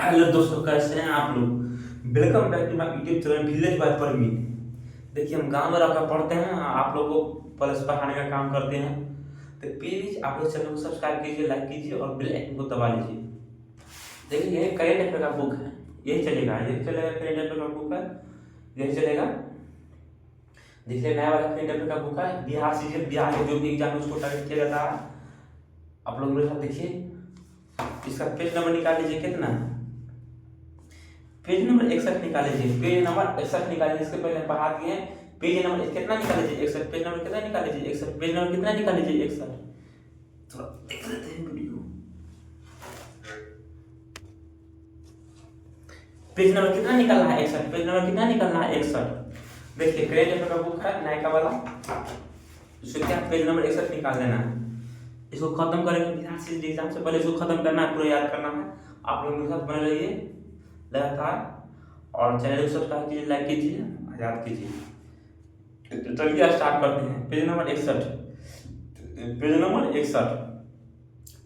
Hello दोस्तों, कैसे हैं आप लोग। Welcome back to my YouTube channel village by Parmeet. देखिए, हम गांव में रहकर पढ़ते हैं, आप लोगों को प्लस पढ़ाने का काम करते हैं। तो प्लीज आप लोग चैनल को सब्सक्राइब कीजिए, लाइक कीजिए और बेल आइकन को दबा लीजिए। देखिए, ये करेंट अफेयर का बुक है, यही चलेगा करेंट अफेयर का बुक है, यही चलेगा। देखिए, नया वाला करेंट अफेयर का बुक है, बिहार सीजन, बिहार में जो भी एग्जाम है उसको टारगेट किया जाता है। आप लोग मेरे साथ देखिए, इसका पेज नंबर निकाल लीजिए। कितना? पेज नंबर 61 निकाल लीजिए। पेज नंबर 61 निकाल लीजिए। इसके पहले पढ़ा दिए हैं। पेज नंबर कितना निकाल लीजिए? 61। पेज नंबर कितना निकाल लीजिए? 61। पेज नंबर कितना निकाल लीजिए? 61। थोड़ा देख लेते हैं वीडियो। पेज नंबर कितना निकालना है? 61। पेज नंबर कितना निकालना है? 61। देखिए, करेंट अफेयर का बुक है, नायका वाला। इसको क्या पेज नंबर 61 निकाल देना है। इसको खत्म करेंगे, बिहार से एग्जाम से पहले इसको खत्म करना है, पूरा याद करना है। आप लोग मेरे साथ बने रहिए लगातार, और चैनल को सब्सक्राइब कीजिए, लाइक कीजिए, याद कीजिए। तो चलिए स्टार्ट करते हैं। Page number 61। Page number 61।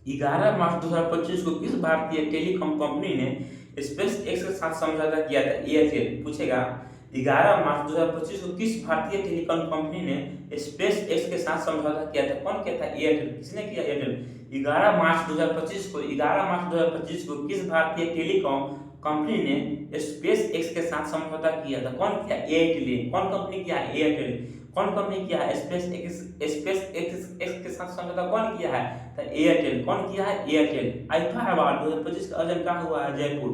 11 मार्च 2025 को किस भारतीय टेलीकॉम कंपनी ने स्पेस एक्स के साथ समझौता किया था? एयरटेल पूछेगा। 11 मार्च 2025 को किस भारतीय टेलीकॉम कंपनी ने स्पेस एक्स के साथ समझौता किया था? कौन किया था? एयरटेल। किसने किया? एयरटेल। 11 मार्च 2025 को किस भारतीय टेलीकॉम कंपनी ने स्पेस एक्स के साथ समझौता किया था? कौन किया? एयरटेल। कौन कंपनी किया? एयरटेल। कौन कंपनी किया है? स्पेस एक्स के साथ समझौता कौन किया है? तो एयरटेल। कौन किया है? एयरटेल। आईफा अवार्ड 2025 का आयोजन कहाँ हुआ है? जयपुर।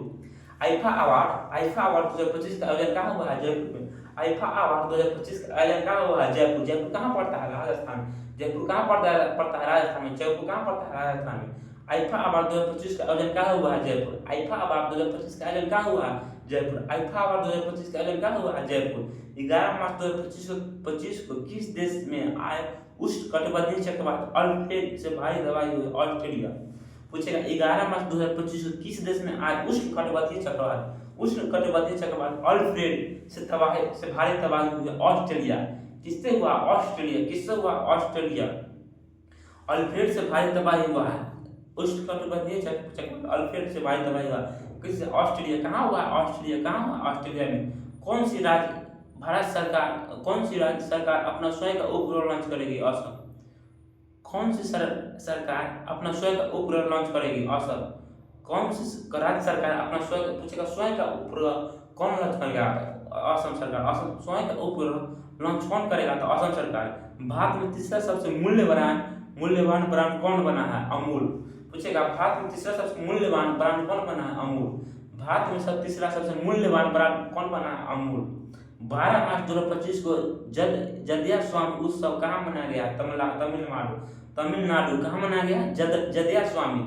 आईफा अवार्ड 2025 का आयोजन कहाँ हुआ है? जयपुर में। आईफा अवार्ड 2025 का आयोजन कहाँ हुआ है? जयपुर। जयपुर कहाँ पड़ता है? राजस्थान। जयपुर कहाँ पड़ता है? राजस्थान में। जयपुर कहाँ पड़ता है? राजस्थान में। आईफा अवार्ड 2025 का आयोजन कहाँ हुआ है? जयपुर। आईफा अवार्ड 2025 का आयोजन कहाँ हुआ है? जयपुर। आईफा अवार्ड 2025 का आयोजन कहाँ हुआ है? जयपुर। 11 मार्च 2025 को किस देश में आए उष्णकटिबंधीय चक्रवात अल्फ्रेड से भारी तबाही हुई? ऑस्ट्रेलिया। पूछेगा 11 मार्च 2025 को किस देश में आए उष्णकटिबंधीय चक्रवात अल्फ्रेड से भारी तबाही हुई? ऑस्ट्रेलिया। किससे हुआ? ऑस्ट्रेलिया। किससे हुआ? ऑस्ट्रेलिया। अल्फ्रेड से भारी तबाही हुआ है। उष्णकटिबंधीय चक्रवात अल्फ्रेड से भारी तबाही हुआ किससे? ऑस्ट्रेलिया। कहाँ हुआ? ऑस्ट्रेलिया। कहाँ हुआ? ऑस्ट्रेलिया में। कौन सी राज्य सरकार अपना स्वयं का उपग्रह लॉन्च करेगी? असम। कौन सी सरकार अपना स्वयं का उपग्रह लॉन्च करेगी? असम। कौन सी राज्य सरकार अपना स्वयं का उपग्रह कौन लॉन्च करेगा? असम सरकार। असम स्वयं का उपग्रह लॉन्च कौन करेगा? तो असम सरकार। भारत में तीसरा सबसे मूल्यवान ब्रांड कौन बना है? अमूल। पूछेगा भारत में तीसरा सबसे मूल्यवान ब्रांड कौन बना है? अमूल। भारत में तीसरा सबसे मूल्यवान ब्रांड कौन बना है? अमूल। 12 मार्च 2025 को जदिया स्वामी उत्सव कहाँ मनाया गया? तमिलनाडु। कहाँ मनाया गया? जदिया स्वामी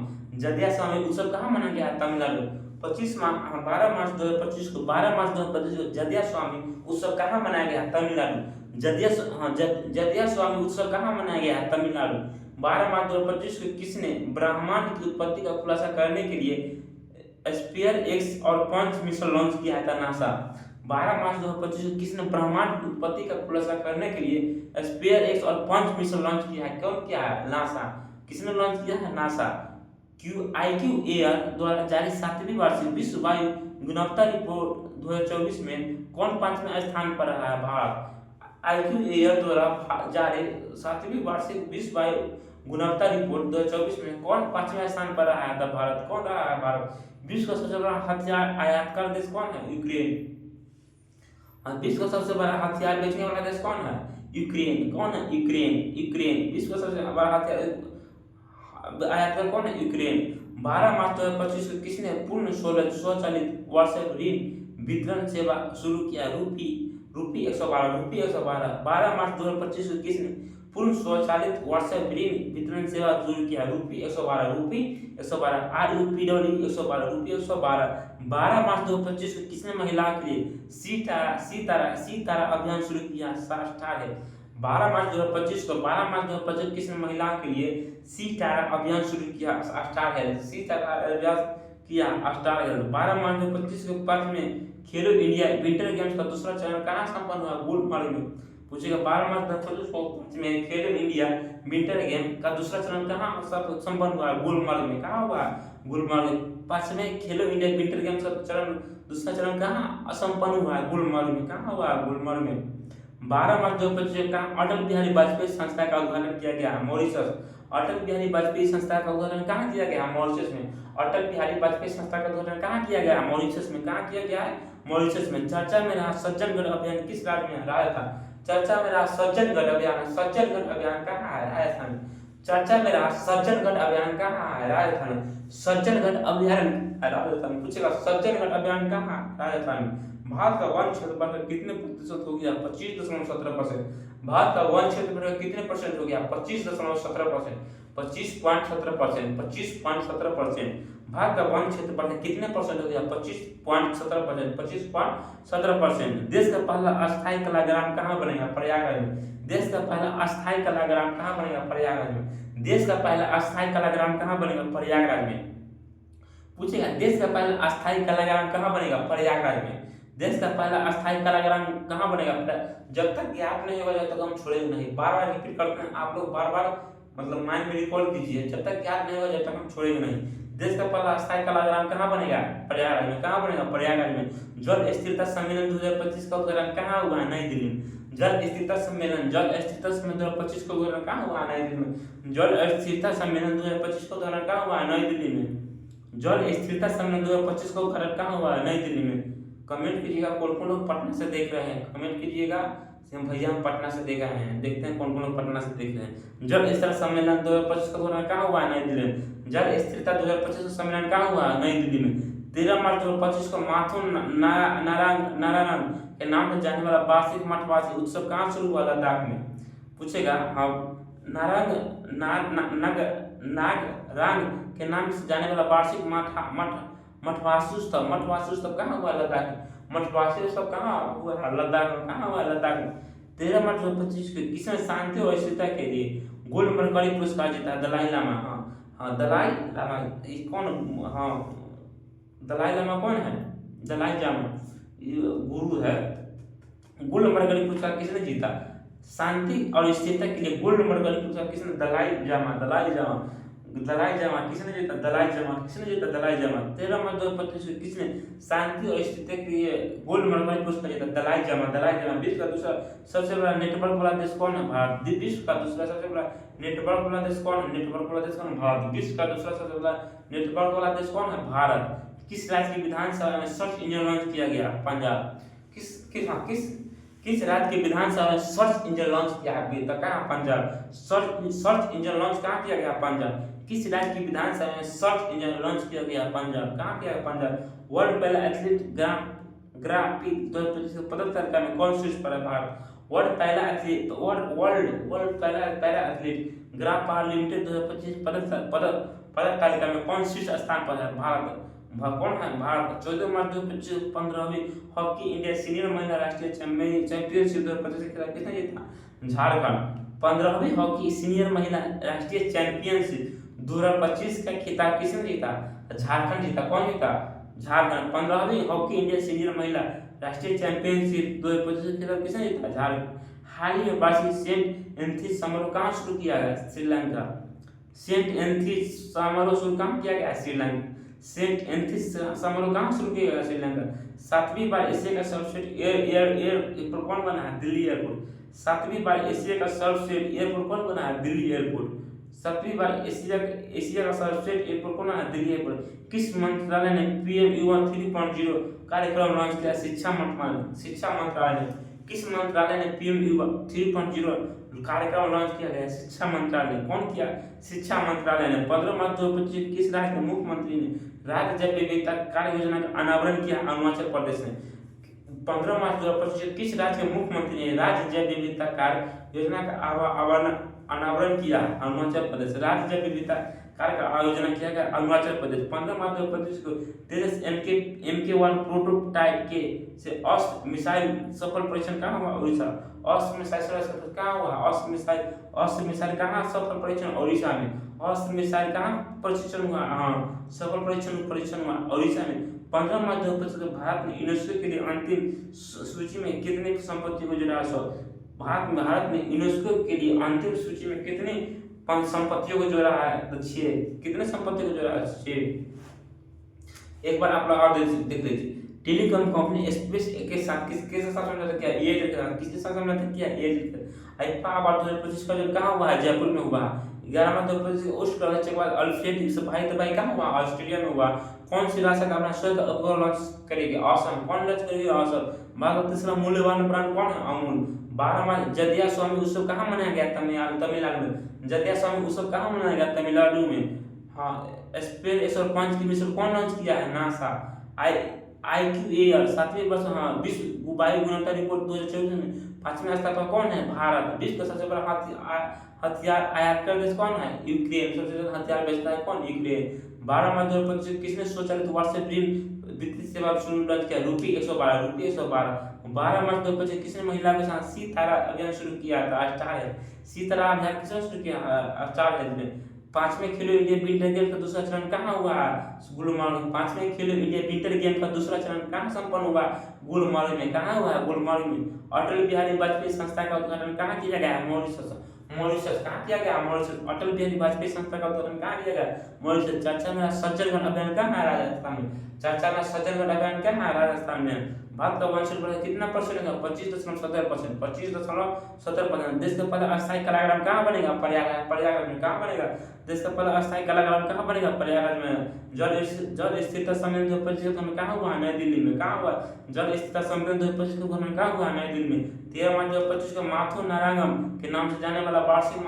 उत्सव कहाँ मनाया गया? तमिलनाडु। 12 मार्च 2025 को जदिया स्वामी उत्सव कहाँ मनाया गया? तमिलनाडु। जदिया स्वामी उत्सव कहाँ मनाया गया है? तमिलनाडु। 12 मार्च 2025 को किसने ब्रह्मांड की उत्पत्ति का खुलासा करने के लिए स्पेयर एक्स और पंच मिशन लॉन्च किया था? नासा। 12 मार्च 2025 को किसने ब्रह्मांड की उत्पत्ति का खुलासा करने के लिए स्पेयर एक्स और पंच मिशन लॉन्च किया है? कौन किया है? नासा। किसने लॉन्च किया है? नासा। IQ एयर द्वारा जारी 7वीं वार्षिक विश्व वायु गुणवत्ता रिपोर्ट 2024 में कौन 5वें स्थान पर रहा है? भारत। IQ एयर द्वारा जारी 7वीं वार्षिक विश्व वायु गुणवत्ता रिपोर्ट 2024 में कौन 5वें स्थान पर रहा है? तो भारत। कौन रहा है? भारत। विश्व का सबसे बड़ा हथियार आयातकार देश कौन है? यूक्रेन। विश्व का सबसे बड़ा हथियार बेचने वाला देश कौन है? यूक्रेन। कौन है? यूक्रेन। विश्व का सबसे बड़ा हथियार आयातकार कौन है? यूक्रेन। 12 मार्च 2025 को किसने पूर्ण स्वचालित व्हाट्सएप ऋण वितरण सेवा शुरू किया? रूपी 112। 12 मार्च 2025 को किसने पूर्ण स्वचालित व्हाट्सएप ऋण वितरण सेवा शुरू किया? रूपी 112। RUPW 112। रूपी 112। 12 मार्च 2025 को किसने महिला के लिए सी तारा अभियान शुरू किया? स्टार है। 12 मार्च 2025 किसने महिला के लिए सी तारा अभियान शुरू किया? Star health. सी तारा अभियान किया स्टार हेल्थ। 12 मार्च 2025 को पर्थ में खेलो इंडिया विंटर गेम्स का दूसरा चरण कहाँ संपन्न हुआ? गुलमर्ग में। पूछेगा 12 मार्च 2025 को में खेलो इंडिया विंटर गेम का दूसरा चरण कहाँ संपन्न हुआ? गुलमर्ग में। कहाँ हुआ? गुलमर्ग। 5वें खेलो इंडिया विंटर गेम का चरण दूसरा चरण कहाँ संपन्न हुआ? गुलमर्ग में। कहाँ हुआ? गुलमर्ग में। 12 मार्च 2025 का अटल बिहारी वाजपेयी संस्था का उद्घाटन किया गया मॉरिशस। अटल बिहारी वाजपेयी संस्था का उद्घाटन कहाँ किया गया? मॉरिशस में। अटल बिहारी वाजपेयी संस्था का उद्घाटन कहाँ किया गया? मॉरिशस में। कहाँ किया गया है? मॉरिशस में। चर्चा में रहा सज्जनगढ़ अभियान किस राज्य में रहा था? चर्चा में रहा सज्जनगढ़ अभियान। सज्जनगढ़ अभियान कहाँ है? राजस्थान। चर्चा में रहा सज्जनगढ़ अभियान कहाँ है? राजस्थान। सज्जनगढ़ अभियान राजस्थान। पूछेगा सज्जनगढ़ अभियान कहाँ? राजस्थान। भारत का वन क्षेत्रफल कितने प्रतिशत हो गया? 25.17%। भारत का वन क्षेत्रफल कितने परसेंट हो गया? 25.17%। 25.17%। 25.17%। भारत का वन क्षेत्रफल कितने परसेंट हो गया? 25.17%। 25.17%। देश का पहला अस्थायी कलाग्राम कहाँ बनेगा? प्रयागराज में। देश का पहला अस्थायी कलाग्राम कहाँ बनेगा? प्रयागराज में। देश का पहला अस्थायी कलाग्राम कहाँ बनेगा? प्रयागराज में। पूछेगा देश का पहला अस्थायी कलाग्राम कहाँ बनेगा? प्रयागराज में। देश का पहला अस्थायी कलाग्राम कहाँ बनेगा? जब तक ज्ञात नहीं होगा जब तक हम छोड़ेंगे नहीं। बार बार रिपीट करते हैं आप लोग, बार बार मतलब माइंड में रिकॉर्ड कीजिए। जब तक ज्ञात नहीं होगा जब तक हम छोड़ेंगे नहीं। देश का पहला अस्थायी कलाग्राम कहाँ बनेगा? प्रयागराज में। कहाँ बनेगा? प्रयागराज में। जल स्थिरता सम्मेलन 2025 का उद्घाटन कहाँ हुआ? नई दिल्ली में। जल स्थिरता सम्मेलन 2025 का उद्घाटन कहाँ हुआ? नई दिल्ली में। जल स्थिरता सम्मेलन 2025 का उद्घाटन कहाँ हुआ? नई दिल्ली में। जल स्थिरता सम्मेलन 2025 का उद्घाटन कहाँ हुआ? नई दिल्ली में। कमेंट कीजिएगा कौन कौन लोग पटना से देख रहे हैं। कमेंट कीजिएगा भैया हम पटना से देख रहे हैं। देखते हैं कौन कौन लोग पटना से देख रहे हैं। जल स्थिरता सम्मेलन 2025 का उद्घाटन कहाँ हुआ? नई दिल्ली में। जल स्थिरता 2025 का सम्मेलन कहाँ हुआ? नई दिल्ली में। 13 मार्च 2025 को माथुर नारायण के नाम से जाने वाला वार्षिक मठवासी उत्सव कहाँ शुरू हुआ? लद्दाख में। पूछेगा हाँ नागरांग के नाम से जाने वाला वार्षिक मठवासी उत्सव कहाँ हुआ? लद्दाख। मठवासी उत्सव कहाँ हुआ? लद्दाख में। कहाँ हुआ? लद्दाख में। 13 मार्च 2025 को किसने शांति और स्थिरता के लिए गोल्डमर्ग पुरस्कार जीता? दलाई लामा। हाँ दलाई लामा कौन? हाँ दलाई लामा कौन है? दलाई लामा गुरु है। गोल्डमर्ग पुरस्कार किसने जीता? शांति और स्थिरता के लिए गोल्डमर्ग पुरस्कार किसने? दलाई लामा। दलाई लामा किसने जीता? दलाई लामा किसने जीता? दलाई लामा। 13 मार्च 2025 को किसने शांति और स्थिरता के लिए गोल्डमर्ग पुरस्कार जीता? दलाई लामा। विश्व का दूसरा सबसे बड़ा नेटवर्क वाला देश कौन है? भारत। विश्व का दूसरा सबसे बड़ा नेटवर्क वाला देश कौन है? भारत। विश्व का दूसरा सबसे बड़ा नेटवर्क वाला देश कौन है? भारत। किस राज्य की विधानसभा में सर्च इंजन लॉन्च किया गया? पंजाब। किस राज्य की विधानसभा में सर्च इंजन लॉन्च किया गया? कहाँ? पंजाब। सर्च इंजन लॉन्च कहाँ किया गया? पंजाब। किस राज्य की विधानसभा में सर्च इंजन लॉन्च किया गया? पंजाब। कहाँ किया गया? पंजाब। वर्ल्ड पहला एथलीट ग्रां प्री 2025 पदक तालिका में कौन शीर्ष पर है? भारत। वर्ल्ड पहला पैरा एथलीट ग्रां पारालिम्पिक 2025 पदक तालिका में कौन शीर्ष स्थान पर है? भारत। कौन है? भारत। 14 मार्च 2025 15वीं हॉकी इंडिया सीनियर महिला राष्ट्रीय चैंपियनशिप 2025 का किसने जीता? झारखंड। 15वीं हॉकी सीनियर महिला राष्ट्रीय चैंपियनशिप 2025 का खिताब किसने जीता? झारखंड जीता। कौन जीता? झारखंड। 15वीं हॉकी इंडिया सीनियर महिला राष्ट्रीय चैंपियनशिप 2025 का खिताब किसने जीता? झारखंड। हाल ही में वार्षिक सेंट एंथनीज समारोह कहाँ शुरू किया गया? श्रीलंका। सेंट एंथनीज समारोह शुरू कहाँ किया गया? श्रीलंका। सेंट एंथनीज समारोह कहाँ शुरू किया गया? श्रीलंका। 7वीं बार एशिया का सर्वश्रेष्ठ एयरपोर्ट कौन बना है? दिल्ली एयरपोर्ट। 7वीं बार एशिया का सर्वश्रेष्ठ एयरपोर्ट कौन बना है? दिल्ली एयरपोर्ट। 7वीं बार एशिया का सर्वश्रेष्ठ एयरपोर्ट कौन है? दिल्ली एयरपोर्ट। किस मंत्रालय ने पीएम युवा 3.0 कार्यक्रम लॉन्च किया? शिक्षा मंत्रालय ने। किस मंत्रालय ने पीएम युवा 3.0 कार्यक्रम लॉन्च किया गया? शिक्षा मंत्रालय। कौन किया? शिक्षा मंत्रालय ने। 15 मार्च 2025 किस राज्य के मुख्यमंत्री ने राज्य जैव विविधता कार्य योजना का अनावरण किया? अरुणाचल प्रदेश में। 15 मार्च 2025 किस राज्य के मुख्यमंत्री ने राज्य जैव विविधता कार्य योजना का अनावरण किया? अरुणाचल प्रदेश। राज्य जैव विविधता कार्य का आयोजन किया गया? अरुणाचल प्रदेश। 15 मार्च 2025 को तेजस MK1 प्रोटोटाइप के से अस्त्र मिसाइल सफल परीक्षण कहाँ हुआ? उड़ीसा। अस्त्र मिसाइल सफल कहाँ हुआ? अस्त्र मिसाइल कहाँ सफल परीक्षण? उड़ीसा में। अस्त्र मिसाइल कहाँ परीक्षण हुआ? हाँ सफल परीक्षण हुआ उड़ीसा में। 15 मार्च 2025 को भारत ने यूनेस्को के लिए अंतिम सूची में कितने संपत्ति को जोड़ा? भारत ने यूनेस्को के लिए अंतिम सूची में कितनी संपत्तियों को जोड़ा है? तो 6। कितने संपत्तियों को जोड़ा है? 6। एक बार आप लोग और देख लीजिए। टेलीकॉम कंपनी स्पेस के साथ किसके साथ समझौता किया? एयरटेल के साथ। किसके साथ समझौता किया? एयरटेल। आईफा अवार्ड 2025 का जो कहाँ हुआ है? जयपुर में हुआ। 11 मार्च 2025 उस प्रदर्शन के बाद अल्फ्रेड भाई दबाई कहाँ हुआ? ऑस्ट्रेलिया में हुआ। कौन सी राष्ट्र अपना स्वयं का उपग्रह लॉन्च करेगी? असम। कौन लॉन्च करेगी? असम। भारत का तीसरा मूल्यवान ब्रांड कौन है? अमूल। 12 मार्च जदिया स्वामी उत्सव कहाँ मनाया गया? तमिलनाडु में। जदिया स्वामी उत्सव कहाँ मनाया गया? तमिलनाडु में। हाँ। स्पेस और 5 की मिशन कौन लॉन्च किया है? नासा। IQAR 7वें वर्ष। हाँ। विश्व वायु गुणवत्ता रिपोर्ट 2024 में 5वें स्थान पर कौन है? भारत। विश्व का सबसे बड़ा हथियार आयातकार देश कौन है? यूक्रेन। सबसे ज्यादा हथियार बेचता है कौन? यूक्रेन। 12 मार्च 2025 किसने स्वचालित व्हाट्सएप ऋण वित्तीय सेवा शुरू लॉन्च किया? रूपी 112। रूपी 112। 12 मार्च 2025 किसने महिला के साथ सीतारा अभियान शुरू किया था? स्टार है। सीतारा अभियान किसने शुरू किया? स्टार है। 5वें खेलो इंडिया विंटर गेम का दूसरा चरण कहाँ हुआ? गुलमर्ग। 5वें खेलो इंडिया विंटर गेम का दूसरा चरण कहाँ संपन्न हुआ? गुलमर्ग में। कहाँ हुआ? गुलमर्ग में। अटल बिहारी वाजपेयी संस्था का उद्घाटन कहाँ किया गया? मॉरिशस। मॉरिशस कहाँ किया गया? मॉरिशस। अटल बिहारी वाजपेयी संस्था का उद्घाटन कहाँ किया गया? मॉरिशस। चर्चा में सज्जनगढ़ अभियान कहाँ है? राजस्थान में। चर्चा में सज्जनगढ़ अभियान कहाँ है? राजस्थान में। भारत का वंशज बढ़ा कितना परसेंट है? 25.70%। 25.70%। देश का पहला अस्थायी कलाग्राम कहाँ बनेगा? प्रयागराज। प्रयागराज में। कहाँ बनेगा? देश का पहला अस्थायी कलाग्राम कहाँ बनेगा? प्रयागराज में। जल स्थिरता सम्मेलन 2025 में कहाँ हुआ? नई दिल्ली में। कहाँ हुआ? जल स्थिरता सम्मेलन 2025 के उद्घाटन कहाँ हुआ? नई दिल्ली में। 13 मार्च 2025 को माथुर नारायणम के नाम से जाने वाला वार्षिक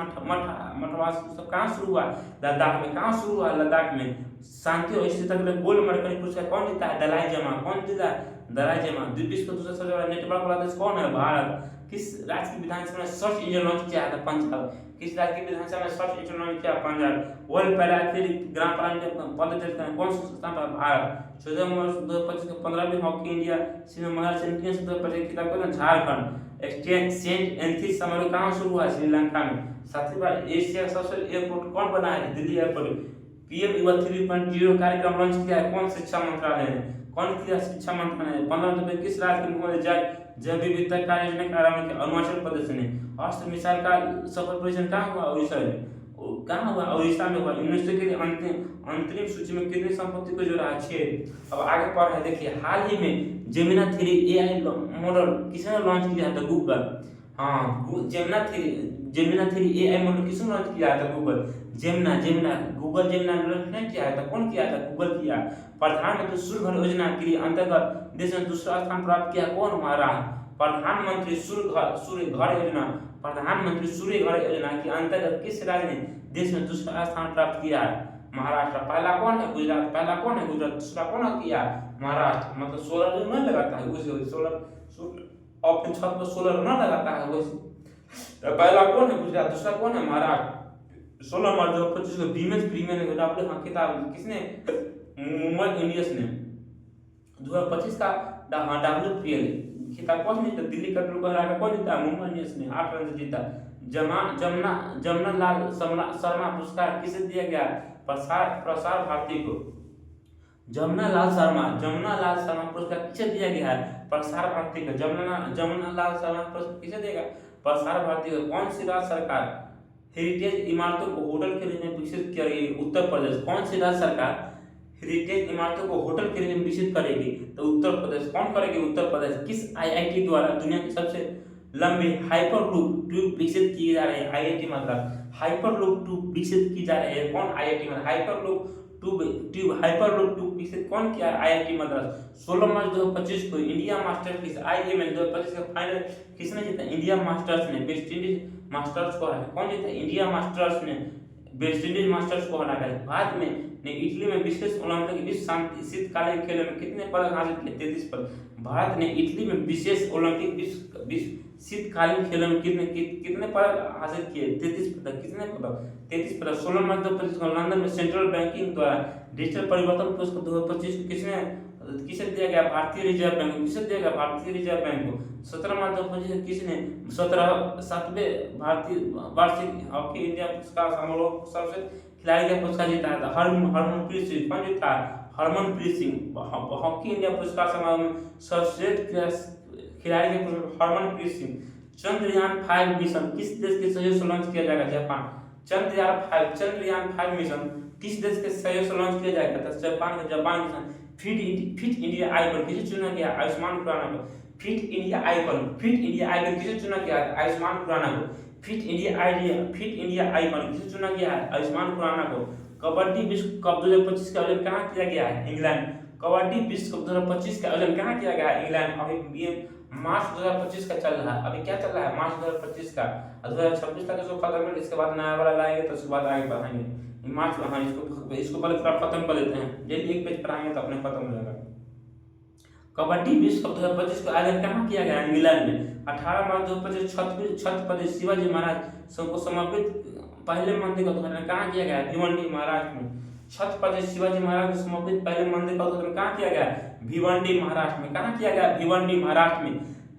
मठवास उत्सव कहाँ शुरू हुआ? लद्दाख में। कहाँ शुरू हुआ? लद्दाख में। शांति और स्थिरता के लिए गोल्ड मेडल पुरस्कार कौन जीता है? दलाई जमा। कौन जीता है? दलाई जमा। विश्व का दूसरा सबसे बड़ा नेटवर्क वाला देश कौन है? भारत। किस राज्य की विधानसभा ने सर्च इंजन लॉन्च किया था? पंजाब। किस राज्य की विधानसभा ने सर्च इंजन लॉन्च किया? Punjab. World para athletic grand prix पद जीतते हैं कौन सा स्थान पर? भारत। 14 मार्च 2025 के 15वीं हॉकी इंडिया सीनियर महिला चैंपियनशिप 2025 खिताब को झारखंड। सेंट एंथिस समारोह कहाँ शुरू हुआ? श्रीलंका में। 7वीं बार एशिया का सबसे एयरपोर्ट कौन बना है? दिल्ली एयरपोर्ट। पीएम युवा 3.0 कार्यक्रम लॉन्च किया है कौन? शिक्षा मंत्रालय ने। कौन किया? शिक्षा मंत्रालय ने। 15 में किस राज्य के मुख्यमंत्री जैव विविधता कार्य योजना का आरंभ किया? अरुणाचल प्रदेश ने। अस्त्र मिसाइल का सफल परीक्षण कहाँ हुआ? उड़ीसा में। कहाँ हुआ? उड़ीसा में हुआ। यूनेस्को के लिए अंतरिम सूची में कितनी संपत्ति को जोड़ा है? 6। अब आगे पढ़ रहे देखिए। हाल ही में जेमिना 3 AI मॉडल किसने लॉन्च किया था? गूगल। हाँ। जेमिना 3 AI मॉडल किसने लॉन्च किया था? गूगल। जेमिना गूगल जेमिना लॉन्च नहीं किया था। कौन किया था? गूगल किया। प्रधानमंत्री सूर्य घर योजना के लिए अंतर्गत देश में दूसरा स्थान प्राप्त किया कौन? महाराष्ट्र। प्रधानमंत्री सूर्य घर योजना। प्रधानमंत्री सूर्य घर योजना के अंतर्गत किस राज्य ने देश में दूसरा स्थान प्राप्त किया है? महाराष्ट्र। पहला कौन है? गुजरात। पहला कौन है? गुजरात। दूसरा कौन किया? महाराष्ट्र। मतलब सोलर जो नहीं लगाता है उसे सोलर अपने छत पर सोलर न लगाता है वैसे। पहला कौन है? गुजरात। दूसरा कौन है? महाराष्ट्र। 16 मार्च 2025 को बीमेश प्रीमियर डब्ल्यू खिताब किसने? मुंबई इंडियंस ने। 2025 का WPL खिताब कौन जीता? दिल्ली कैपिटल को हरा कर कौन जीता? मुंबई इंडियंस ने 8 रन से जीता। जमनालाल शर्मा पुरस्कार किसे दिया गया? प्रसार भारती को। जमनालाल शर्मा पुरस्कार किसे दिया गया है? प्रसार भारती को। जमनालाल शर्मा पुरस्कार किसे देगा? प्रसार भारती को। कौन सी राज्य सरकार हेरिटेज इमारतों को होटल के लिए विकसित करेगी? उत्तर प्रदेश। कौन सी राज्य सरकार हेरिटेज इमारतों को होटल के लिए विकसित करेगी? तो उत्तर प्रदेश। कौन करेगी? उत्तर प्रदेश। किस IIT द्वारा दुनिया की सबसे लंबी हाइपरलूप ट्यूब विकसित की जा रही है? IIT मद्रास। हाइपरलूप ट्यूब विकसित की जा रही है कौन? IIT मद्रास। हाइपरलूप ट्यूब विकसित कौन किया? IIT मद्रास। 16 मार्च 2025 को इंडिया मास्टर्स किस IML 2025 का फाइनल किसने जीता? इंडिया मास्टर्स ने। वेस्ट इंडीज मास्टर्स को हराया। कौन जीता? इंडिया मास्टर्स ने वेस्ट इंडीज मास्टर्स को हराया। भारत में ने इटली में विशेष ओलंपिक विश्व शांति शीतकालीन खेलों में कितने पदक हासिल किए? 33 पदक। भारत ने इटली में विशेष ओलंपिक विश्व शीतकालीन खेलों में कितने पदक हासिल किए? 33 पदक। कितने पदक? 33 पदक। 16 मार्च 2025 को लंदन में सेंट्रल बैंकिंग द्वारा डिजिटल परिवर्तन पुरस्कार 2025 को किसे दिया गया? भारतीय रिजर्व बैंक को। किसे दिया गया? भारतीय रिजर्व बैंक को। 17 मार्च 2025 किसने 7वें भारतीय वार्षिक हॉकी इंडिया पुरस्कार समारोह सबसे खिलाड़ी का पुरस्कार जीता था? हरमनप्रीत सिंह। कौन जीता? हरमनप्रीत सिंह। हॉकी इंडिया पुरस्कार समारोह में सर्वश्रेष्ठ खिलाड़ी के पुरस्कार हरमनप्रीत सिंह। चंद्रयान-5 मिशन किस देश के सहयोग से लॉन्च किया जाएगा? जापान। चंद्रयान-5 मिशन किस देश के सहयोग से लॉन्च किया जाएगा? तो Japan mission. Fit India icon किसे चुना गया? आयुष्मान खुराना को। फिट इंडिया आइकन किसे चुना गया? आयुष्मान खुराना को। फिट इंडिया आइकन किसे चुना गया है? आयुष्मान खुराना को। कबड्डी विश्व कप 2025 का आयोजन कहाँ किया गया है? इंग्लैंड। कबड्डी विश्व कप 2025 का आयोजन कहाँ किया गया है? इंग्लैंड। अभी ये मार्च 2025 का चल रहा है। अभी क्या चल रहा है? मार्च 2025 का। 2026 तक इसको खत्म कर, इसके बाद नया वाला लाएंगे, तो उसके बाद आगे बढ़ाएंगे। मार्च में, हाँ, इसको पहले थोड़ा खत्म कर लेते हैं। डेली एक पेज पढ़ाएंगे तो अपने खत्म हो जाएगा। कबड्डी विश्व कप 2025 का आयोजन कहाँ किया गया? इंग्लैंड में। 18 मार्च 2025 छत्रपति शिवाजी महाराज को समर्पित पहले मंदिर का उद्घाटन कहाँ किया गया? भिवंडी, महाराष्ट्र में। छत्रपति शिवाजी महाराज को समर्पित पहले मंदिर का उद्घाटन कहाँ किया गया? भिवंडी, महाराष्ट्र में। कहाँ किया गया? भिवंडी, महाराष्ट्र में।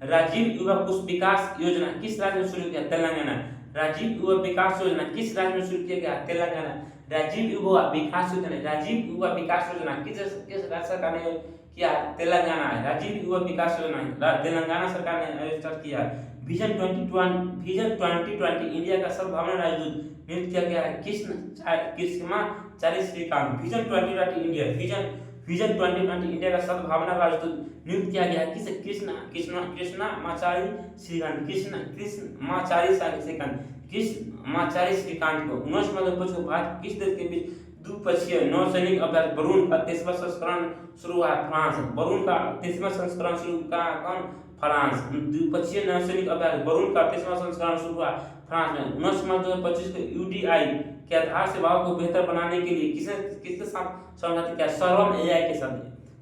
राजीव युवा कुश विकास योजना किस राज्य में शुरू किया? तेलंगाना। राजीव युवा विकास योजना किस राज्य में शुरू किया गया? तेलंगाना। राजीव युवा विकास योजना किस राज्य सरकार ने किया? तेलंगाना है। राजीव युवा विकास योजना तेलंगाना सरकार ने स्टार्ट किया। विजन 2020 इंडिया का सर्वभावना राजदूत नियुक्त किया गया है कृष्णाचार्य श्रीकांत। विजन 2020 इंडिया का सर्वभावना राजदूत नियुक्त किया गया है किसे? कृष्णाचार्य श्रीकांत को। 19 मई 2025 को भारत किस देश के बीच द्विपक्षीय नौसैनिक अभ्यास बरून का 30वां संस्करण शुरू हुआ? फ्रांस। बरून का 30वां संस्करण शुरू का कौन? फ्रांस। द्विपक्षीय नौसैनिक अभ्यास बरून का 30वां संस्करण शुरू हुआ फ्रांस में। 19 मार्च 2025 को यूडीआई के आधार सेवाओं को बेहतर बनाने के लिए किसके साथ समझौता किया? सर्वम एआई के साथ।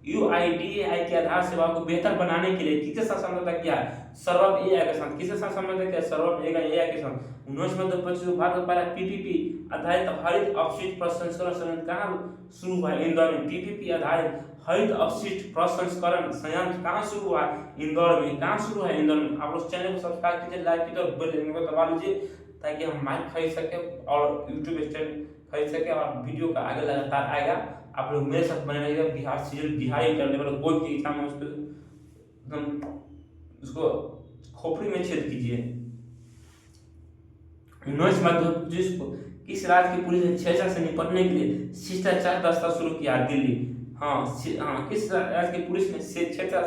यूआईडीएआई के आधार सेवाओं को बेहतर बनाने के लिए किसके साथ समझौता किया? सर्वम एआई के साथ। किसके साथ समझौता किया? सर्वम एआई के साथ। 19 मई 2025 को भारत द्वारा पीपीपी आधारित हरित अपशिष्ट प्रसंस्करण संयंत्र कहाँ शुरू हुआ? इंदौर में। पीपीपी आधारित हरित अपशिष्ट प्रसंस्करण संयंत्र कहाँ शुरू हुआ? इंदौर में। कहाँ शुरू है? इंदौर में। आप लोग चैनल को सब्सक्राइब कीजिए, लाइक कीजिए और बेल आइकन को दबा लीजिए ताकि हम माइक खरीद सके और यूट्यूब चैनल खरीद सके और वीडियो का आगे लगातार आएगा। आप लोग मेरे साथ बने रहिएगा। Bihar serial, Bihar inter level कोई भी एग्जाम है उसको एकदम उसको खोपड़ी में छेद कीजिए। 19 मई 2025 को किस राज्य की पुलिस ने छेड़छाड़ से निपटने के लिए शिष्टाचार दस्ता शुरू किया? दिल्ली। किस राज्य की पुलिस ने छेड़छाड़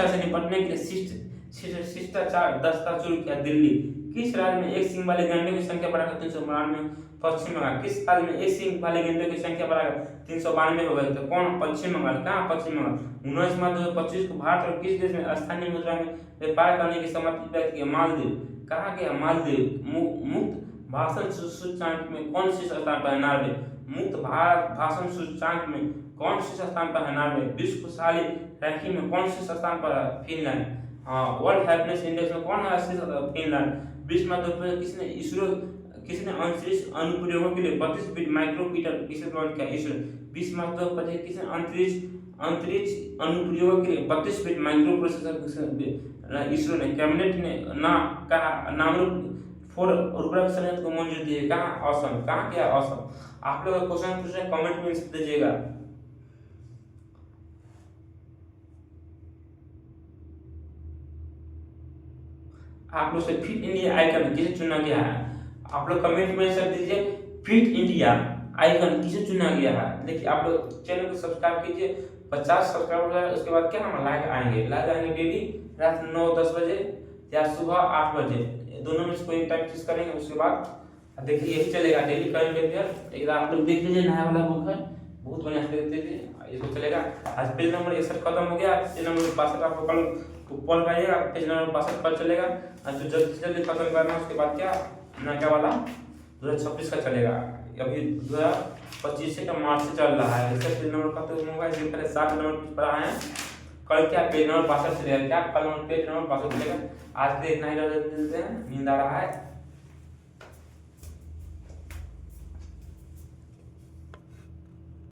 से निपटने के लिए शिष्टाचार दस्ता शुरू किया? दिल्ली। किस राज्य में एक सिंग वाले गैंडों की संख्या बढ़ाकर 392? पश्चिम बंगाल। किस राज्य में एक सिंग वाले गैंडों की संख्या बढ़ाकर 392 हो गई? तो कौन? पश्चिम बंगाल। कहाँ? पश्चिम बंगाल। 19 मार्च 2025 को भारत और किस देश में स्थानीय मुद्रा में व्यापार करने की सहमति व्यक्त की? मालदीव। कहाँ गया? मालदीव। मुक्त भाषण सूचकांक में कौन शीर्ष स्थान पर है? नॉर्वे। मुक्त भाषण सूचकांक में कौन शीर्ष स्थान पर है? नॉर्वे। विश्व खुशहाली रैंकिंग में कौन शीर्ष स्थान पर है? फिनलैंड। वर्ल्ड हैप्पीनेस इंडेक्स में कौन है शीर्ष? फिनलैंड। 20 मई 2025 किसने अंतरिक्ष अनुप्रयोगों के लिए 32 बिट माइक्रोमीटर किसे लॉन्च किया? इसरो। 20 मार्च 2025 किसने अंतरिक्ष अनुप्रयोगों के लिए 32 बिट माइक्रो प्रोसेसर इसरो ने कैबिनेट ने नामरूप 4 उपग्रह संयंत्र को मंजूरी दी है? कहाँ? असम। कहाँ गया? असम। आप लोग क्वेश्चन पूछ रहे हैं, कमेंट में दीजिएगा। आप लोग से फिट इंडिया आइकन किसे चुना गया है? आप लोग कमेंट में सब दीजिए फिट इंडिया आइकन किसे चुना गया है। देखिए आप लोग चैनल को सब्सक्राइब कीजिए। 50 सब्सक्राइब हो जाए उसके बाद क्या हम लाइव आएंगे डेली रात 9-10 बजे या सुबह 8 बजे, दोनों में से कोई टाइम चूज करेंगे। उसके बाद देखिए यही चलेगा डेली करंट अफेयर। आप लोग देख लीजिए, नया वाला बुक है, बहुत बढ़िया से देख लीजिए, इसको चलेगा। आज पेज नंबर 61 खत्म हो गया। पेज नंबर 62 आपको कल पढ़ पाइएगा। पेज नंबर 62 पर चलेगा। जो जल्दी खत्म करना उसके बाद क्या नया वाला 2026 का चलेगा। अभी 2025 से मार्च से चल रहा है। इसका पेज नंबर खत्म होगा। इसके पहले 7 नंबर पर आए हैं। कल क्या पेज नंबर 62 चलेगा? क्या कल पेज नंबर 62 चलेगा? आज के इतना ही रह देते हैं, नींद आ रहा है।